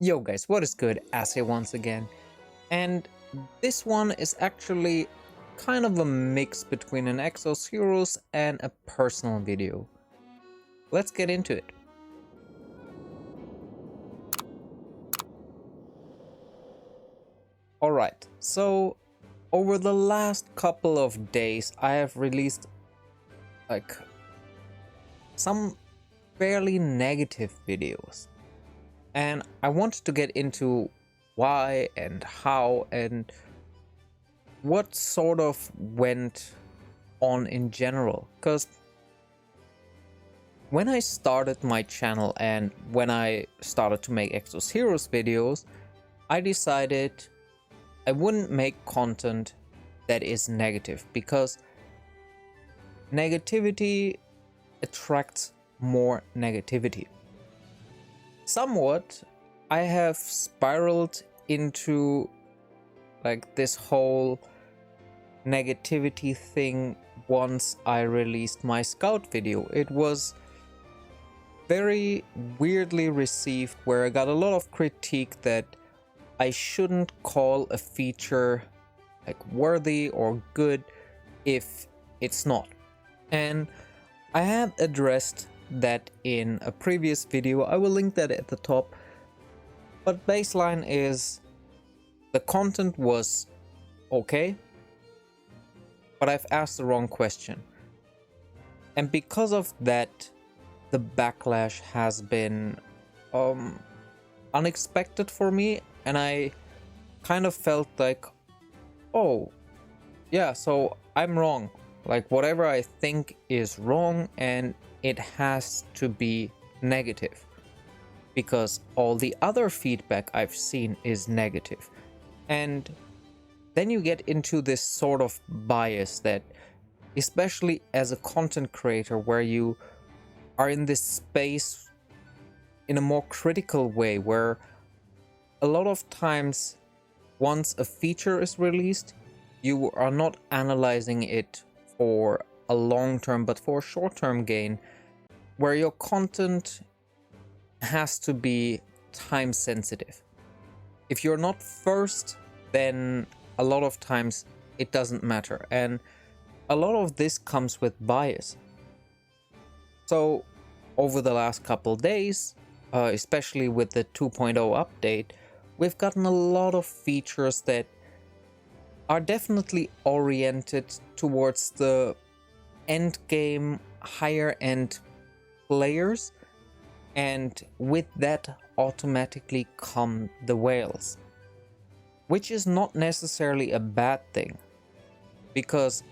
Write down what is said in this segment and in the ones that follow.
Yo guys, what is good? As here once again. And this one is actually kind of a mix between an Exos Heroes and a personal video. Let's get into it. Alright, so over the last couple of days I have released like some fairly negative videos. And I wanted to get into why and how and what sort of went on in general, because when I started my channel and when I started to make Exos Heroes videos, I decided I wouldn't make content that is negative, because negativity attracts more negativity. Somewhat, I have spiraled into like this whole negativity thing once I released my scout video. It was very weirdly received, where I got a lot of critique that I shouldn't call a feature like worthy or good if it's not. And I have addressed that in a previous video. I will link that at the top. But baseline is the content was okay, but I've asked the wrong question. And because of that, the backlash has been unexpected for me, and I kind of felt like, oh yeah, so I'm wrong. Like, whatever I think is wrong, and it has to be negative, because all the other feedback I've seen is negative. And then you get into this sort of bias that, especially as a content creator, where you are in this space in a more critical way, where a lot of times once a feature is released, you are not analyzing it for a long term but for a short term gain, where your content has to be time sensitive. If you're not first, then a lot of times it doesn't matter, and a lot of this comes with bias. So over the last couple days, especially with the 2.0 update, we've gotten a lot of features that are definitely oriented towards the end game, higher end players, and with that automatically come the whales, which is not necessarily a bad thing, because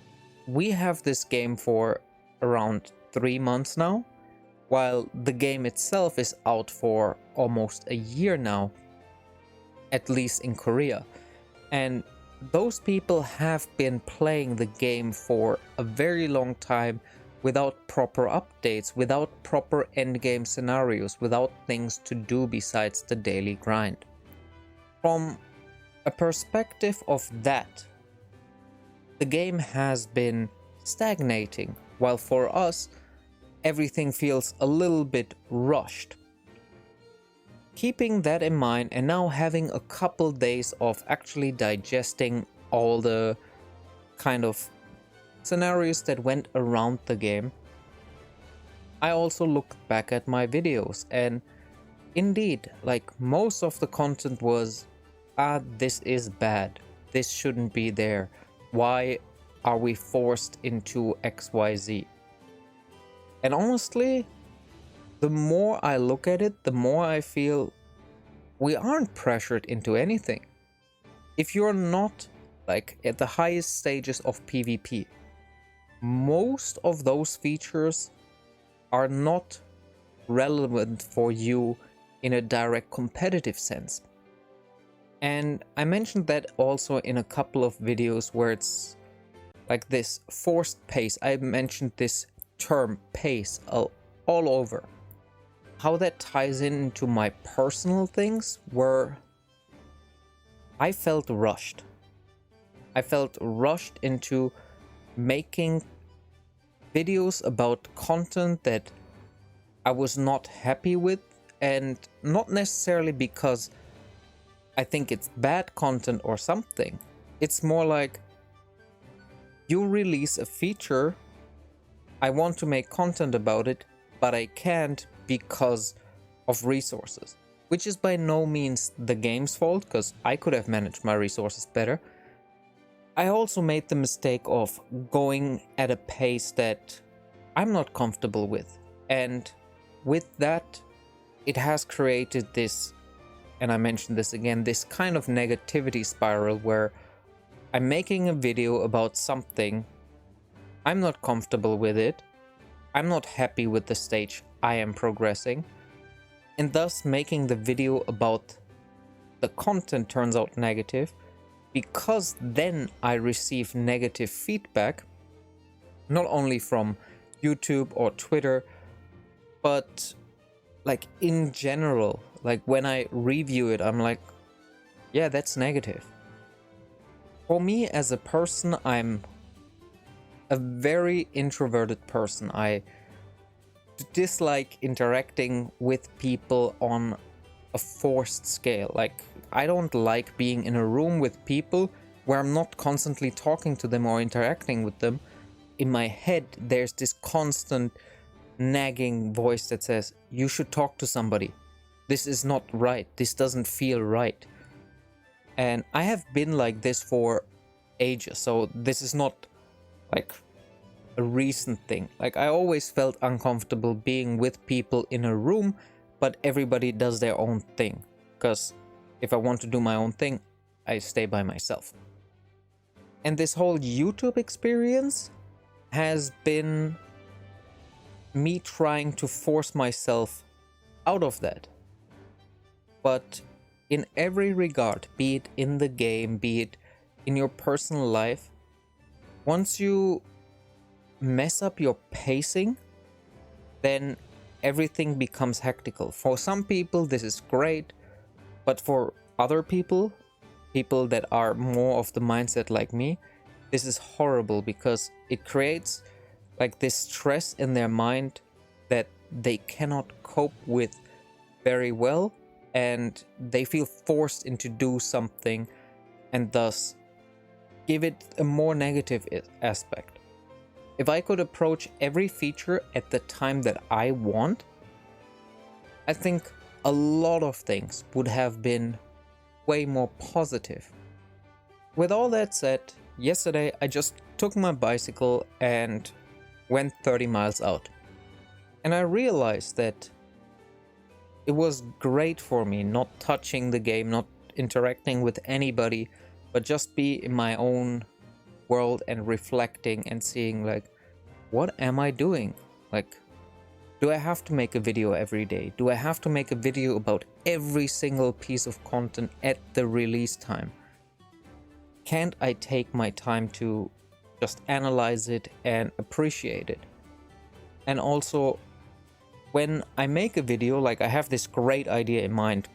we have this game for around 3 months now, while the game itself is out for almost a year now, at least in Korea. And those people have been playing the game for a very long time without proper updates, without proper endgame scenarios, without things to do besides the daily grind. From a perspective of that, the game has been stagnating, while for us, everything feels a little bit rushed. Keeping that in mind, and now having a couple days of actually digesting all the kind of scenarios that went around the game, I also looked back at my videos, and indeed, like, most of the content was, this is bad, this shouldn't be there, why are we forced into XYZ? And honestly, the more I look at it, the more I feel we aren't pressured into anything. If you're not like at the highest stages of PvP, most of those features are not relevant for you in a direct competitive sense. And I mentioned that also in a couple of videos where it's like this forced pace. I mentioned this term pace all over. How that ties into my personal things, where I felt rushed. I felt rushed into making videos about content that I was not happy with, And not necessarily because I think it's bad content or something. It's more like you release a feature, I want to make content about it, but I can't because of resources. Which is by no means the game's fault, because I could have managed my resources better. I also made the mistake of going at a pace that I'm not comfortable with. And with that, it has created this, and I mentioned this again, this kind of negativity spiral where I'm making a video about something, I'm not comfortable with it, I'm not happy with the stage I am progressing, and thus making the video about the content turns out negative, because then I receive negative feedback, not only from YouTube or Twitter, but like in general. Like when I review it, I'm like, yeah, that's negative. For me as a person, I'm a very introverted person. I dislike interacting with people on a forced scale. Like, I don't like being in a room with people where I'm not constantly talking to them or interacting with them. In my head, there's this constant nagging voice that says, you should talk to somebody. This is not right. This doesn't feel right. And I have been like this for ages. So this is not like a recent thing. Like, I always felt uncomfortable being with people in a room, but everybody does their own thing. Because if I want to do my own thing, I stay by myself. And this whole YouTube experience has been me trying to force myself out of that. But in every regard, be it in the game, be it in your personal life, once you mess up your pacing, then everything becomes hectical. For some people, this is great, but for other people, people that are more of the mindset like me, this is horrible, because it creates like this stress in their mind that they cannot cope with very well, and they feel forced into do something, and thus give it a more negative aspect. If I could approach every feature at the time that I want, I think a lot of things would have been way more positive. With all that said, yesterday I just took my bicycle and went 30 miles out. And I realized that it was great for me not touching the game, not interacting with anybody, but just be in my own world and reflecting and seeing, like, what am I doing? Like, do I have to make a video every day? Do I have to make a video about every single piece of content at the release time? Can't I take my time to just analyze it and appreciate it? And also, when I make a video, like, I have this great idea in mind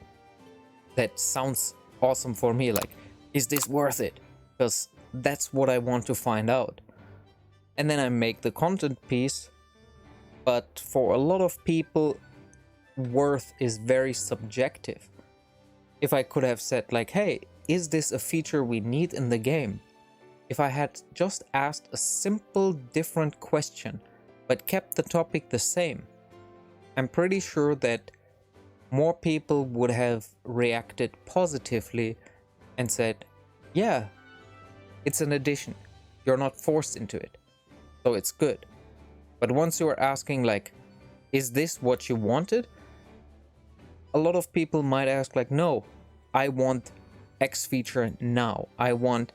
that sounds awesome for me, like, is this worth it? Because that's what I want to find out. And then I make the content piece, but for a lot of people, worth is very subjective. If I could have said, like, hey, is this a feature we need in the game? If I had just asked a simple different question, but kept the topic the same, I'm pretty sure that more people would have reacted positively and said, yeah, it's an addition. You're not forced into it, so it's good. But once you are asking, like, is this what you wanted? A lot of people might ask, like, no, I want X feature now. I want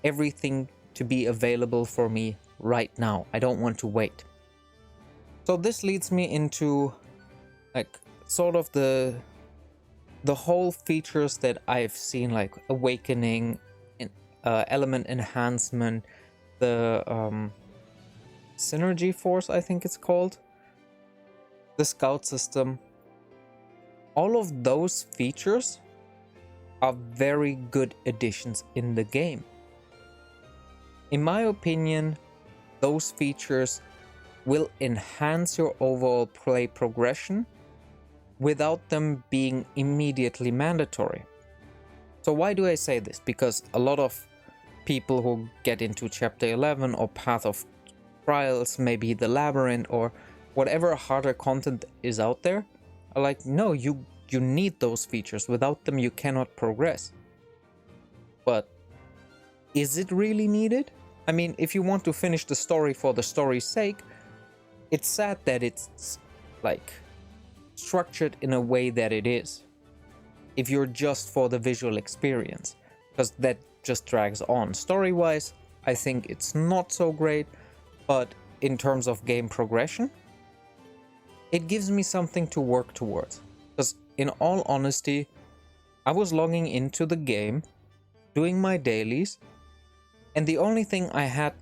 everything to be available for me right now. I don't want to wait. So this leads me into, like, sort of the whole features that I've seen, like awakening, element enhancement, the synergy force, I think it's called, the scout system. All of those features are very good additions in the game. In my opinion, those features will enhance your overall play progression, without them being immediately mandatory. So why do I say this? Because a lot of people who get into chapter 11 or Path of Trials, maybe the Labyrinth or whatever harder content is out there, are like, no, you need those features. Without them, you cannot progress. But is it really needed? I mean, if you want to finish the story for the story's sake, it's sad that it's like structured in a way that it is. If you're just for the visual experience, because that just drags on. Story-wise, I think it's not so great, but in terms of game progression, it gives me something to work towards. Because in all honesty, I was logging into the game, doing my dailies, and the only thing I had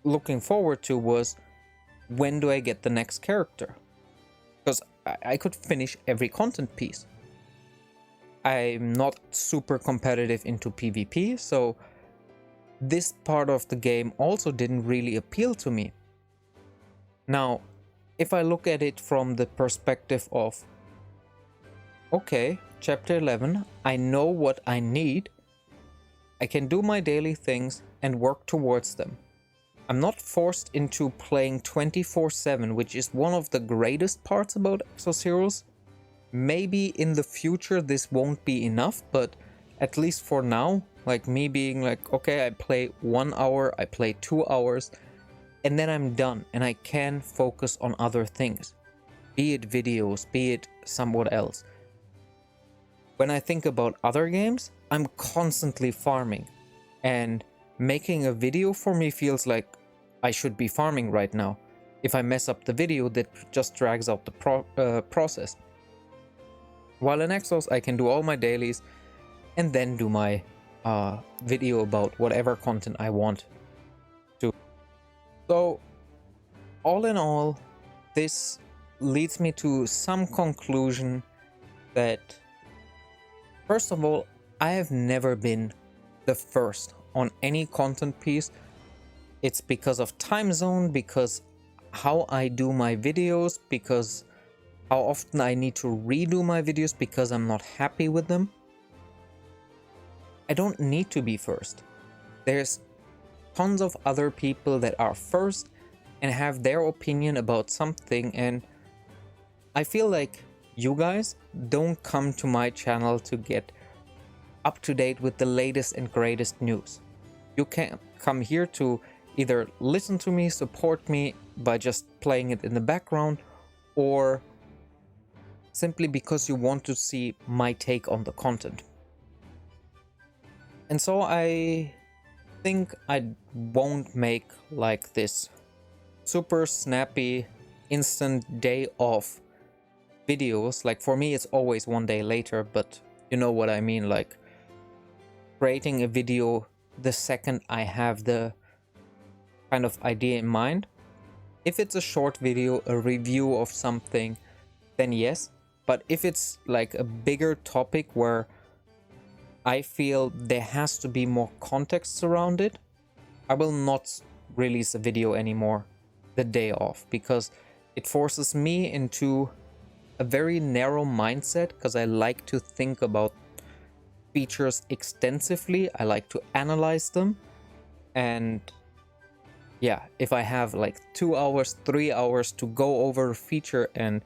looking forward to was, when do I get the next character? Because I could finish every content piece. I'm not super competitive into PvP, so this part of the game also didn't really appeal to me. Now, if I look at it from the perspective of, okay, chapter 11, I know what I need, I can do my daily things and work towards them. I'm not forced into playing 24/7, which is one of the greatest parts about Exoceros. Maybe in the future this won't be enough, but at least for now, like me being like, okay, I play 1 hour, I play 2 hours, and then I'm done and I can focus on other things, be it videos, be it somewhat else. When I think about other games, I'm constantly farming, and making a video for me feels like I should be farming right now. If I mess up the video, that just drags out the process. While in Exos, I can do all my dailies and then do my video about whatever content I want to. So, all in all, this leads me to some conclusion that, first of all, I have never been the first on any content piece. It's because of time zone, because how I do my videos, because how often I need to redo my videos because I'm not happy with them. I don't need to be first. There's tons of other people that are first and have their opinion about something, and I feel like you guys don't come to my channel to get up to date with the latest and greatest news. You can come here to either listen to me, support me by just playing it in the background, or simply because you want to see my take on the content. And so I think I won't make like this super snappy instant day off videos. Like for me it's always one day later, but you know what I mean, like creating a video the second I have the kind of idea in mind. If it's a short video, a review of something, then yes. But if it's like a bigger topic where I feel there has to be more context around it, I will not release a video anymore the day off, because it forces me into a very narrow mindset, because I like to think about features extensively. I like to analyze them. And yeah, if I have like 2 hours, 3 hours to go over a feature and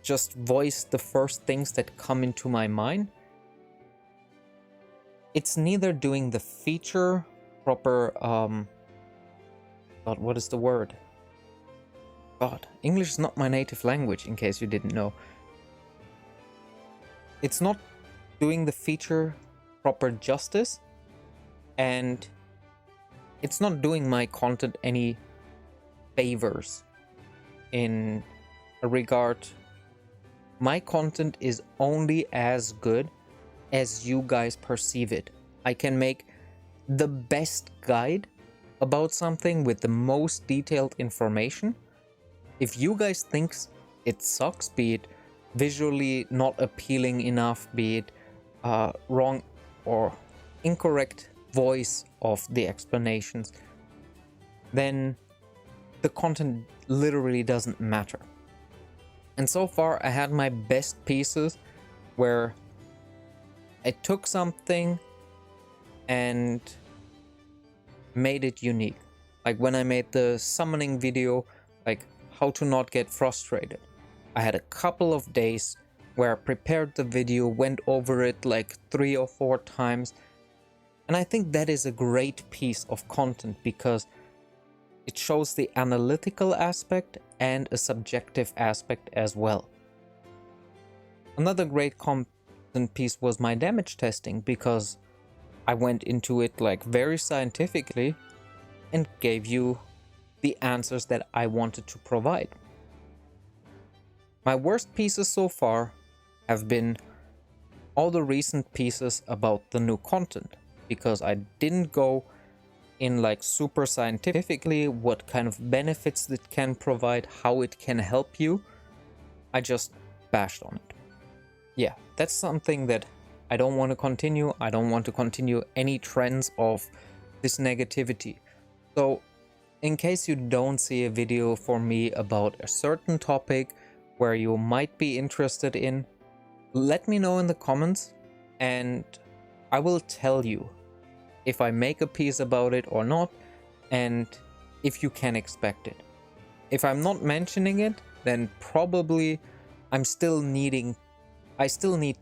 just voice the first things that come into my mind, it's neither doing the feature proper, God, what is the word? God, English is not my native language, in case you didn't know. It's not doing the feature proper justice, and it's not doing my content any favors in a regard. My content is only as good as you guys perceive it. I can make the best guide about something with the most detailed information. If you guys think it sucks, be it visually not appealing enough, be it wrong or incorrect voice of the explanations, then the content literally doesn't matter. And so far I had my best pieces where I took something and made it unique. Like when I made the summoning video, like how to not get frustrated. I had a couple of days where I prepared the video, went over it like 3 or 4 times. And I think that is a great piece of content because it shows the analytical aspect and a subjective aspect as well. Another great content piece was my damage testing because I went into it like very scientifically and gave you the answers that I wanted to provide. My worst pieces so far have been all the recent pieces about the new content because I didn't go in like super scientifically what kind of benefits it can provide, how it can help you. I just bashed on it. Yeah, that's something that I don't want to continue. I don't want to continue any trends of this negativity. So in case you don't see a video for me about a certain topic where you might be interested in, let me know in the comments and I will tell you if I make a piece about it or not and if you can expect it. If I'm not mentioning it, then probably I still need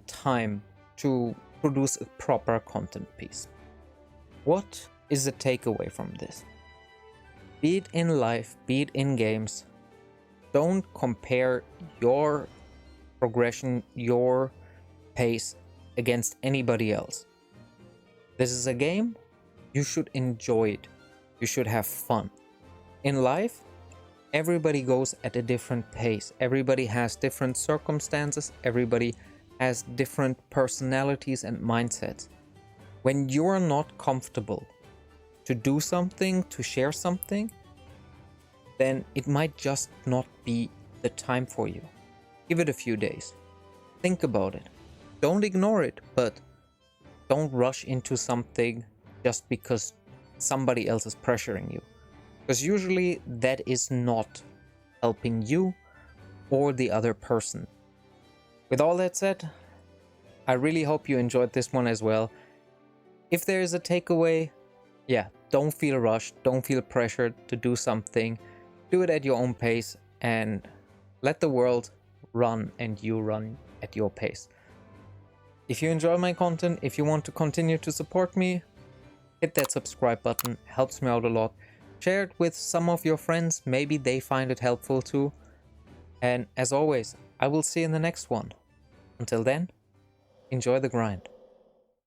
time to produce a proper content piece. What is the takeaway from this? Be it in life, be it in games, don't compare your progression, your pace against anybody else. This is a game, you should enjoy it. You should have fun. In life, everybody goes at a different pace. Everybody has different circumstances. Everybody has different personalities and mindsets. When you're not comfortable to do something, to share something, then it might just not be the time for you. Give it a few days. Think about it. Don't ignore it, but don't rush into something just because somebody else is pressuring you. Because usually that is not helping you or the other person. With all that said, I really hope you enjoyed this one as well. If there is a takeaway, yeah, don't feel rushed, don't feel pressured to do something. Do it at your own pace and let the world run and you run at your pace. If you enjoy my content, if you want to continue to support me, hit that subscribe button, helps me out a lot. Share it with some of your friends, maybe they find it helpful too. And as always, I will see you in the next one. Until then, enjoy the grind.